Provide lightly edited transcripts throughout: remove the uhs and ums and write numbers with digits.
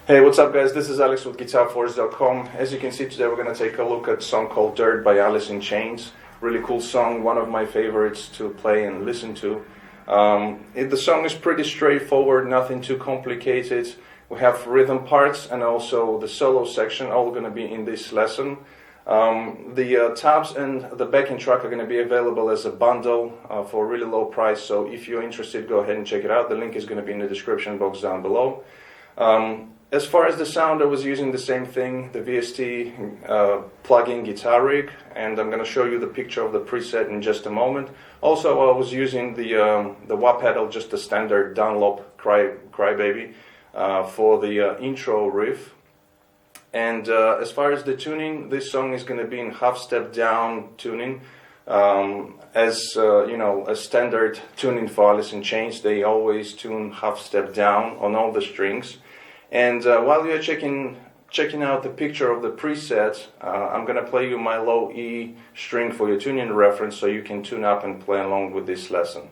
Hey, what's up guys? This is Alex with GuitarForce.com. As you can see today we're going to take a look at a song called Dirt by Alice in Chains. Really cool song, one of my favorites to play and listen to. The song is pretty straightforward, nothing too complicated. We have rhythm parts and also the solo section, all going to be in this lesson. The tabs and the backing track are going to be available as a bundle for a really low price, so if you're interested, go ahead and check it out. The link is going to be in the description box down below. As far as the sound, I was using the same thing, the VST plugin Guitar Rig, and I'm going to show you the picture of the preset in just a moment. Also, I was using the wah pedal, just the standard Dunlop Crybaby for the intro riff. And as far as the tuning, this song is going to be in half-step down tuning. As you know, a standard tuning for Alice in Chains, they always tune half-step down on all the strings. And while you're checking out the picture of the preset, I'm going to play you my low E string for your tuning reference so you can tune up and play along with this lesson.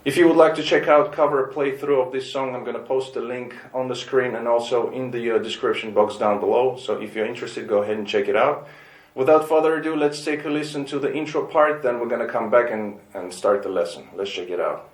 If you would like to check out cover playthrough of this song, I'm going to post the link on the screen and also in the description box down below. So if you're interested, go ahead and check it out. Without further ado, let's take a listen to the intro part, then we're going to come back and start the lesson. Let's check it out.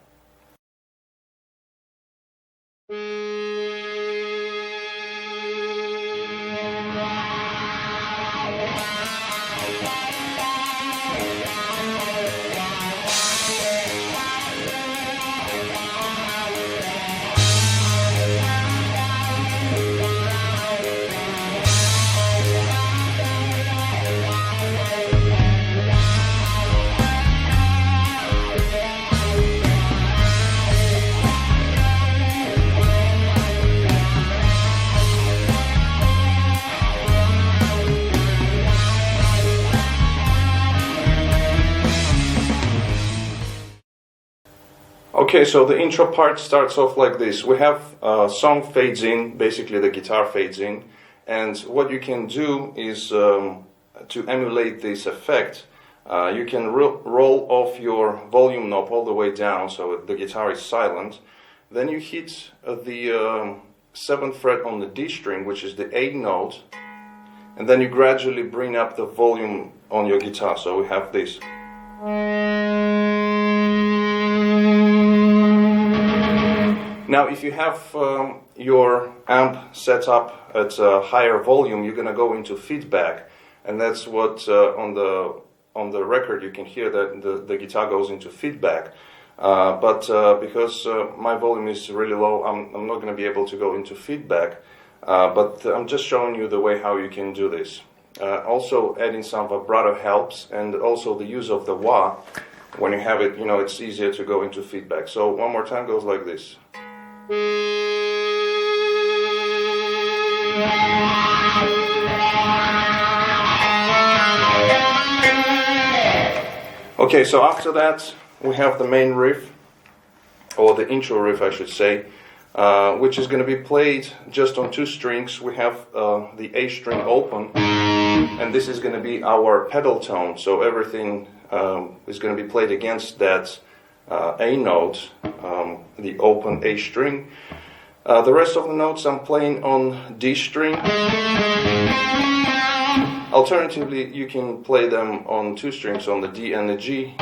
Okay, so the intro part starts off like this. We have song fades in, basically the guitar fades in, and what you can do is to emulate this effect, you can roll off your volume knob all the way down so the guitar is silent. Then you hit the 7th fret on the D string, which is the A note, and then you gradually bring up the volume on your guitar. So we have this. Now, if you have your amp set up at a higher volume, you're going to go into feedback, and that's what on the record you can hear that the guitar goes into feedback. But because my volume is really low, I'm not going to be able to go into feedback. But I'm just showing you the way how you can do this. Also, adding some vibrato helps, and also the use of the wah. When you have it, you know, it's easier to go into feedback. So one more time goes like this. Okay, so after that we have the main riff, or the intro riff I should say, which is going to be played just on 2 strings. We have the A string open, and this is going to be our pedal tone, so everything is going to be played against that A note, the open A string. The rest of the notes I'm playing on D string. Alternatively, you can play them on 2 strings, on the D and the G.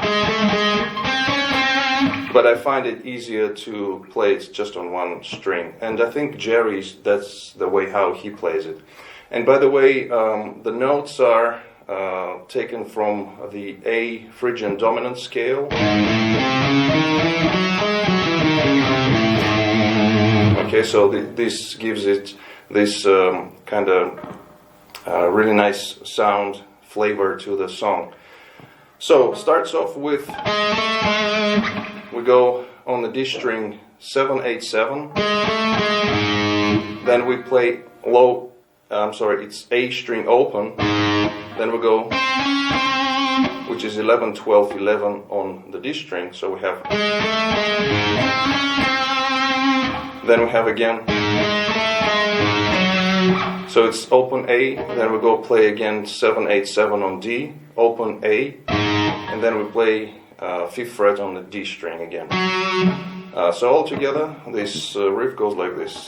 But I find it easier to play it just on 1 string. And I think Jerry's, that's the way how he plays it. And by the way, the notes are taken from the A Phrygian dominant scale. Okay, so this gives it this kind of really nice sound flavor to the song. So starts off with, we go on the D string 7, 8, 7. Then we play it's A string open. Then we go, which is 11, 12, 11 on the D string. So we have, then we have again So it's open A, then we go play again 7, 8, 7 on D, open A, and then we play 5th fret on the D string again. So all together, this riff goes like this.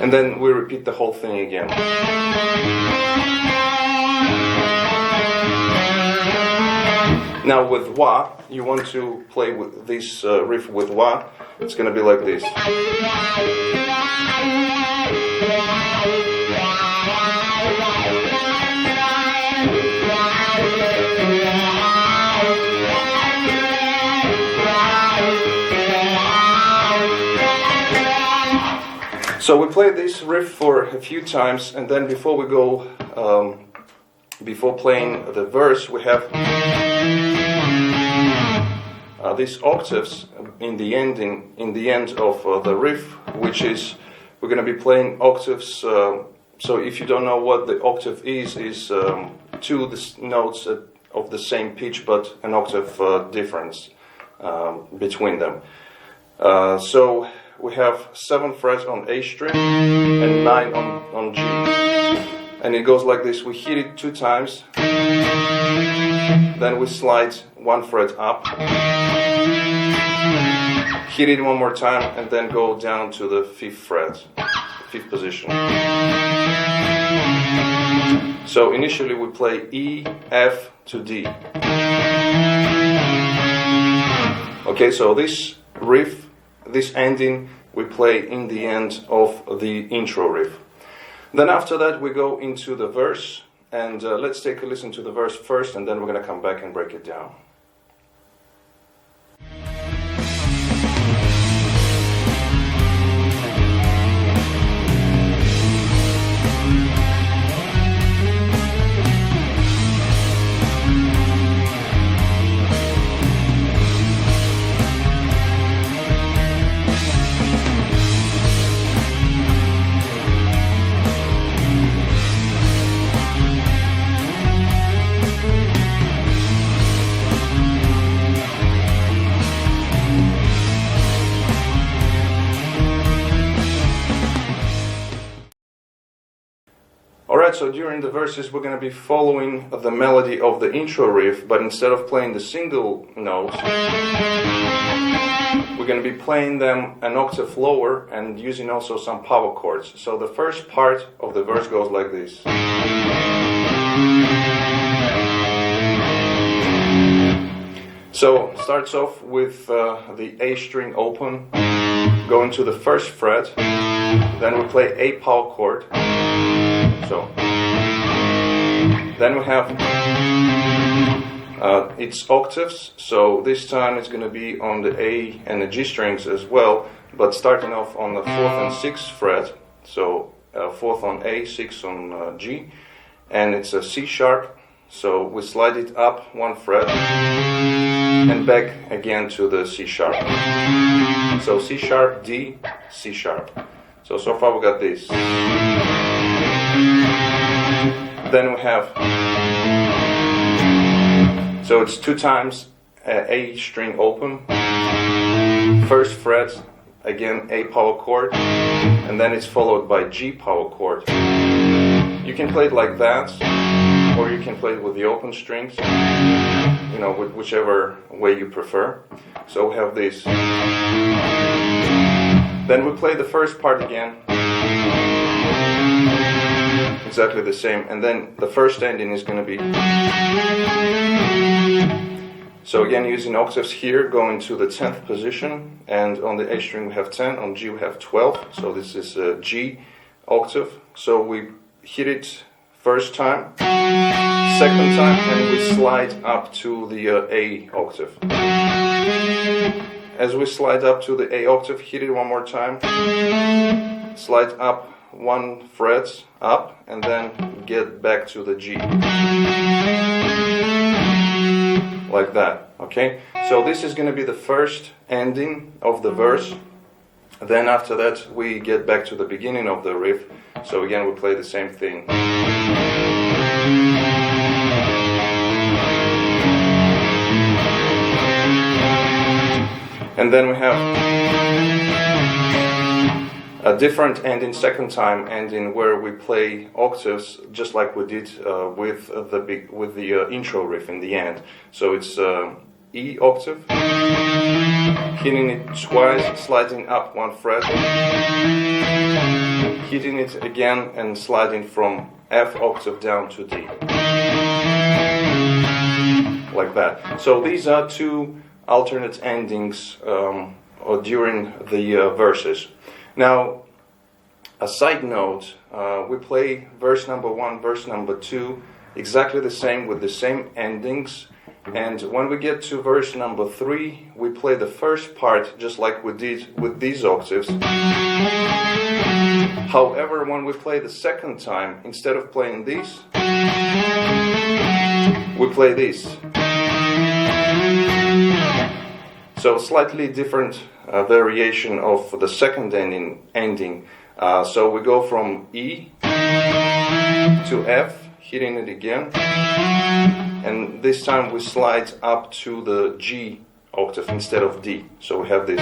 And then we repeat the whole thing again. Now with wah, you want to play with this riff with wah, it's going to be like this. So we play this riff for a few times, and then before we go, before playing the verse, we have these octaves in the ending, in the end of the riff, which is we're going to be playing octaves. So if you don't know what the octave is two notes of the same pitch, but an octave difference between them. So we have 7 frets on A string and 9 on G. And it goes like this. We hit it 2 times, then we slide 1 fret up, hit it 1 more time, and then go down to the 5th fret, 5th position. So initially we play E, F to D. Okay, so this riff, this ending, we play in the end of the intro riff. Then after that we go into the verse, and let's take a listen to the verse first, and then we're going to come back and break it down. Alright, so during the verses we're going to be following the melody of the intro riff, but instead of playing the single notes, we're going to be playing them an octave lower and using also some power chords. So the first part of the verse goes like this. So starts off with the A string open, going to the 1st fret, then we play a power chord. So then we have its octaves, so this time it's going to be on the A and the G strings as well, but starting off on the 4th and 6th fret, so 4th on A, 6th on G, and it's a C sharp, so we slide it up 1 fret and back again to the C sharp. So C sharp, D, C sharp. So far we got this. Then we have, so it's 2 times A string open, 1st fret, again A power chord, and then it's followed by G power chord. You can play it like that, or you can play it with the open strings, you know, whichever way you prefer. So we have this. Then we play the first part again, exactly the same, and then the first ending is going to be, so again using octaves here, going to the 10th position, and on the A string we have 10, on G we have 12, so this is a G octave. So we hit it first time, second time, and we slide up to the A octave. As we slide up to the A octave, hit it 1 more time, slide up 1 fret up, and then get back to the G. Like that, okay? So this is going to be the first ending of the verse. Then after that we get back to the beginning of the riff. So again we play the same thing. And then we have A different ending second time, ending where we play octaves just like we did with the intro riff in the end. So it's E octave, hitting it twice, sliding up one fret, hitting it again and sliding from F octave down to D, like that. So these are two alternate endings during the verses. Now, a side note, we play verse number 1, verse number 2 exactly the same with the same endings, and when we get to verse number 3, we play the first part just like we did with these octaves. However, when we play the second time, instead of playing these, we play these. So slightly different variation of the second ending. So we go from E to F, hitting it again, and this time we slide up to the G octave instead of D. So we have this,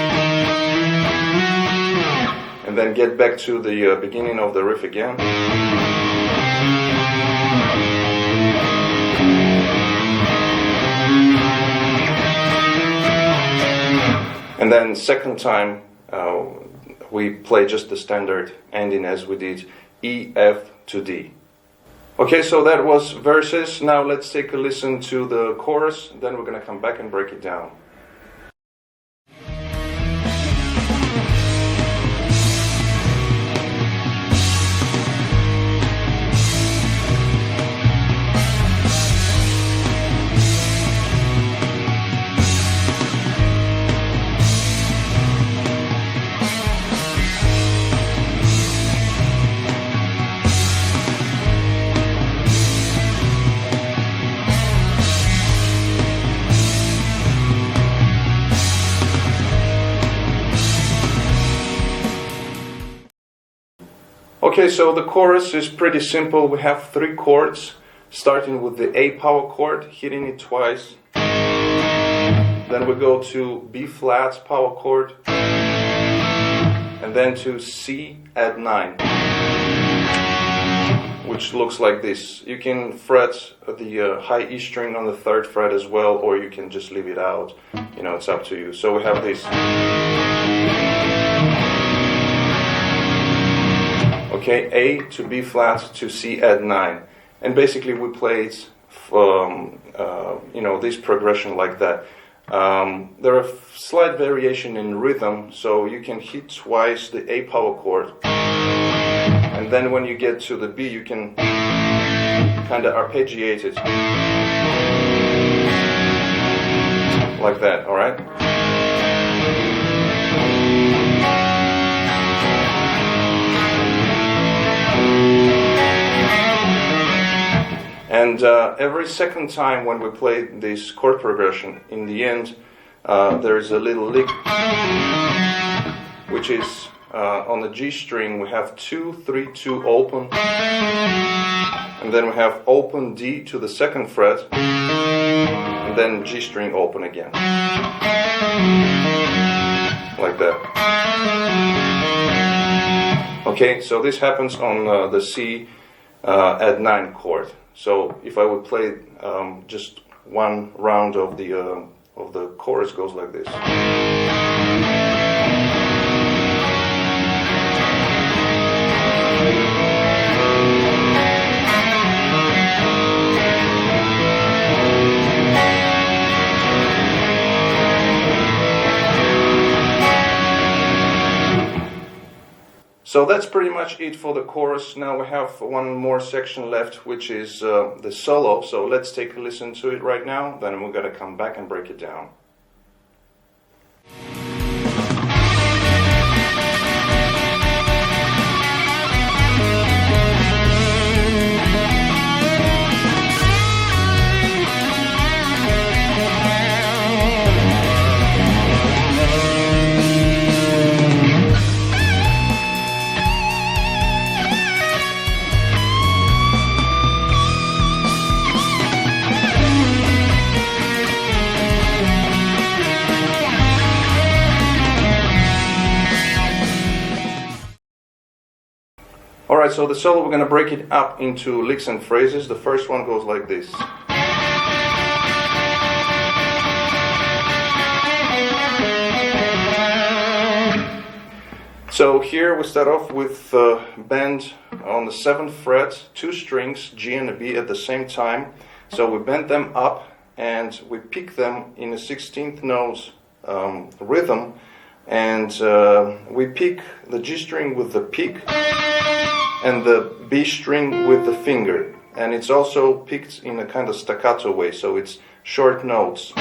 and then get back to the beginning of the riff again. And then second time we play just the standard ending as we did E, F to D. Okay, so that was verses. Now let's take a listen to the chorus, then we're going to come back and break it down. Okay, so the chorus is pretty simple. We have 3 chords, starting with the A power chord, hitting it twice. Then we go to B flat power chord, and then to C add 9, which looks like this. You can fret the high E string on the 3rd fret as well, or you can just leave it out. You know, it's up to you. So we have this. Okay, A to B flat to C add 9, and basically we play it from this progression like that. There are slight variation in rhythm, so you can hit twice the A power chord, and then when you get to the B, you can kind of arpeggiate it like that. All right. And every second time when we play this chord progression, in the end, there's a little lick, which is on the G string. We have 2, 3, 2 open, and then we have open D to the 2nd fret, and then G string open again, like that. Okay, so this happens on the C add 9 chord. So if I would play just one round of the chorus, goes like this. So that's pretty much it for the chorus. Now we have one more section left, which is the solo. So let's take a listen to it right now, then we're going to come back and break it down. Alright, so the solo, we're going to break it up into licks and phrases. The first one goes like this. So here we start off with bend on the 7th fret, 2 strings, G and a B at the same time. So we bend them up and we pick them in a 16th note rhythm, and we pick the G string with the pick and the B string with the finger, and it's also picked in a kind of staccato way, so it's short notes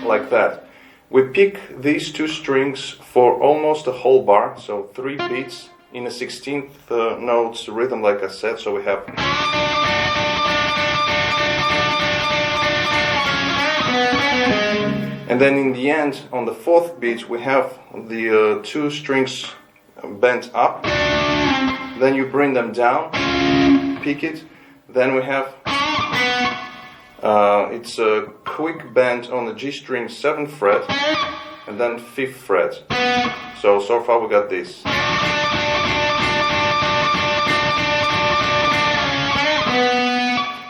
like that. We pick these 2 strings for almost a whole bar, so 3 beats in a 16th notes rhythm, like I said. So we have, and then in the end, on the 4th beat, we have the 2 strings bent up. Then you bring them down, pick it. Then we have it's a quick bend on the G string 7th fret and then 5th fret. So far we got this.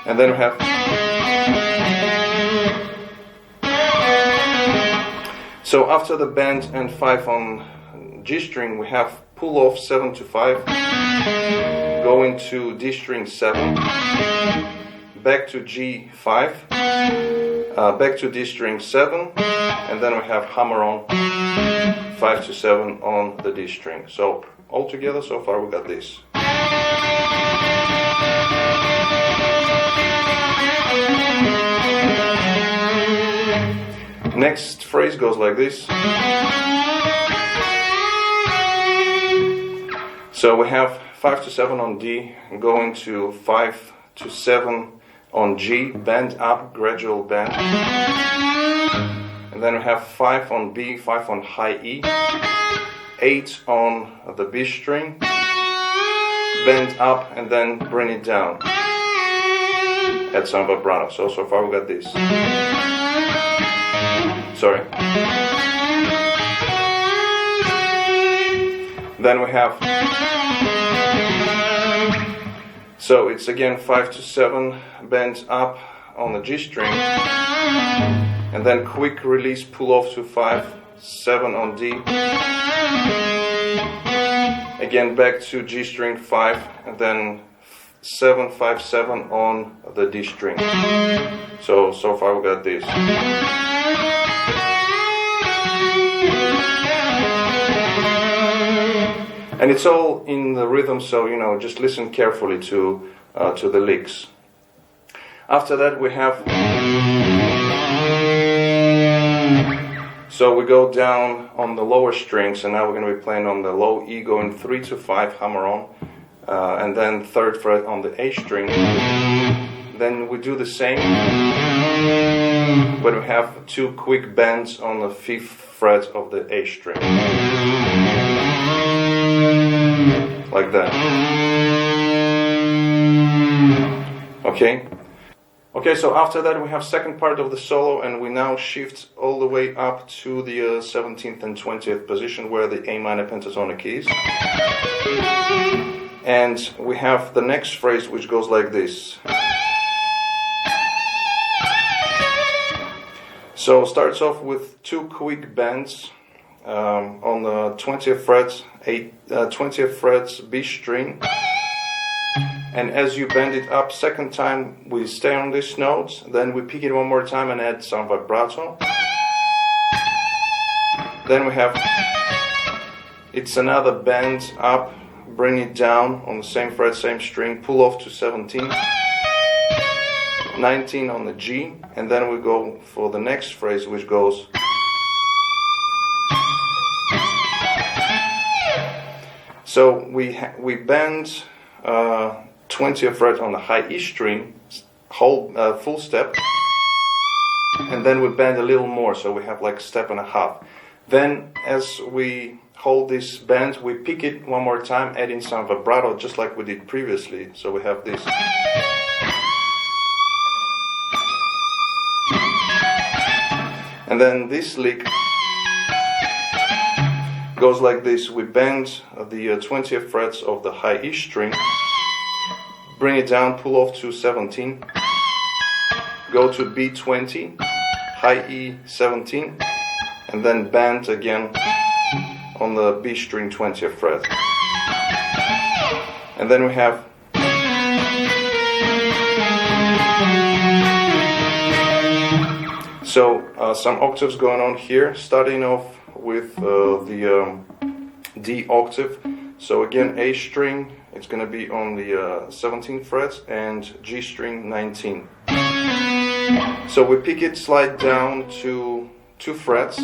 And then we have, so after the bend and 5 on G string, we have pull off 7 to 5, going to D string 7, back to G5, back to D string 7, and then we have hammer on 5 to 7 on the D string. So all together, so far we got this. Next phrase goes like this. So we have 5 to 7 on D, going to 5 to 7 on G, bend up, gradual bend. And then we have 5 on B, 5 on high E, 8 on the B string, bend up and then bring it down. Add some vibrato. So far we got this. Sorry. Then we have, so it's again 5 to 7, bend up on the G string, and then quick release, pull off to 5, 7 on D, again back to G string 5, and then 7, 5, 7 on the D string. So far we got this. And it's all in the rhythm, so just listen carefully to the licks. After that we have, so we go down on the lower strings, and now we're going to be playing on the low E, going 3 to 5, hammer on, and then 3rd fret on the A string. Then we do the same, but we have 2 quick bends on the 5th fret of the A string. Like that. Okay, so after that we have second part of the solo, and we now shift all the way up to the 17th and 20th position, where the A minor pentatonic keys. And we have the next phrase, which goes like this. So starts off with 2 quick bends on the 20th fret, 20th fret B string, and as you bend it up second time, we stay on this note, then we pick it one more time and add some vibrato. Then we have, it's another bend up, bring it down on the same fret, same string, pull off to 17, 19 on the G, and then we go for the next phrase, which goes, so we bend 20th fret on the high E string, whole full step, and then we bend a little more, so we have like step and a half. Then as we hold this bend, we pick it one more time, adding some vibrato, just like we did previously. So we have this. And then this lick goes like this. We bend the 20th frets of the high E string, bring it down, pull off to 17, go to B20, high E 17, and then bend again on the B string 20th fret. And then we have some octaves going on here, starting off with the D octave. So again, A string, it's going to be on the 17th fret, and G string 19. So we pick it, slide down to 2 frets.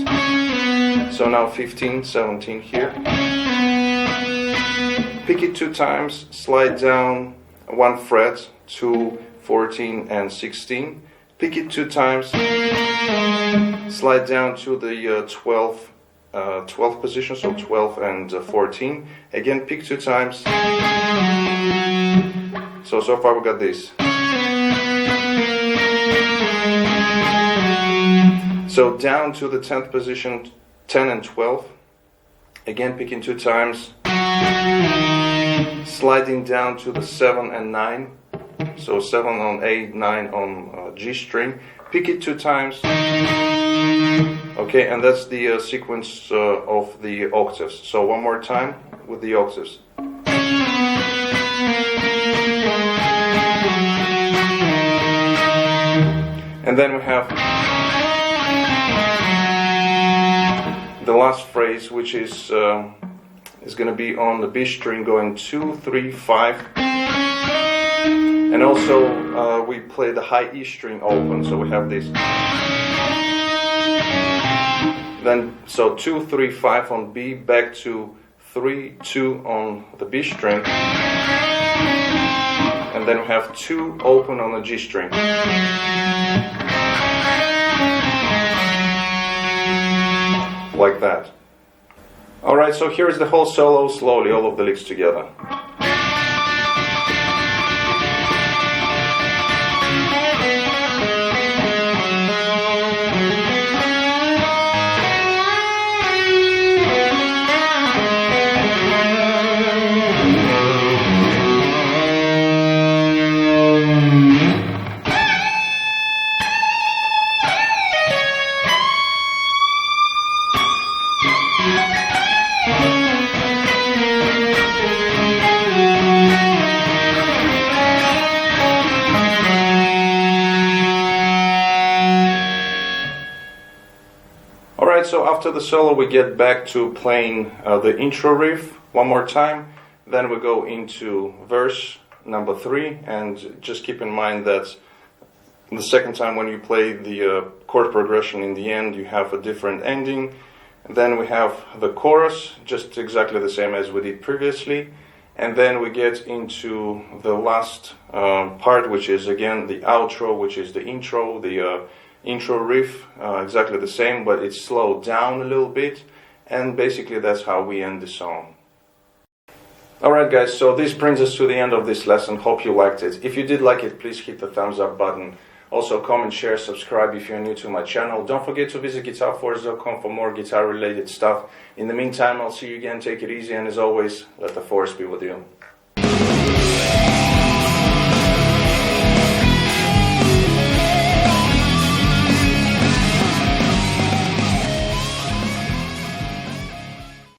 So now 15, 17 here. Pick it 2 times, slide down 1 fret to 14 and 16. Pick it 2 times, slide down to the 12th position, so 12 and 14. Again, pick 2 times. So far we got this. So down to the 10th position, 10 and 12. Again, picking 2 times. Sliding down to the 7 and 9. So 7 on A, 9 on G string. Pick it 2 times. Okay, and that's the sequence of the octaves. So one more time with the octaves. And then we have the last phrase, which is going to be on the B string, going 2, 3, 5. And also we play the high E string open, so we have this. Then so 2, 3, 5 on B, back to 3, 2 on the B string, and then we have 2 open on the G string. Like that. Alright, so here is the whole solo, slowly, all of the licks together. Alright, so after the solo we get back to playing the intro riff one more time. Then we go into verse number 3, and just keep in mind that the second time when you play the chord progression in the end, you have a different ending. Then we have the chorus, just exactly the same as we did previously. And then we get into the last part, which is again the outro, which is the intro, the intro riff, exactly the same, but it's slowed down a little bit. And basically that's how we end the song. Alright guys, so this brings us to the end of this lesson. Hope you liked it. If you did like it, please hit the thumbs up button. Also comment, share, subscribe if you're new to my channel. Don't forget to visit GuitarForce.com for more guitar related stuff. In the meantime, I'll see you again. Take it easy, and as always, let the force be with you.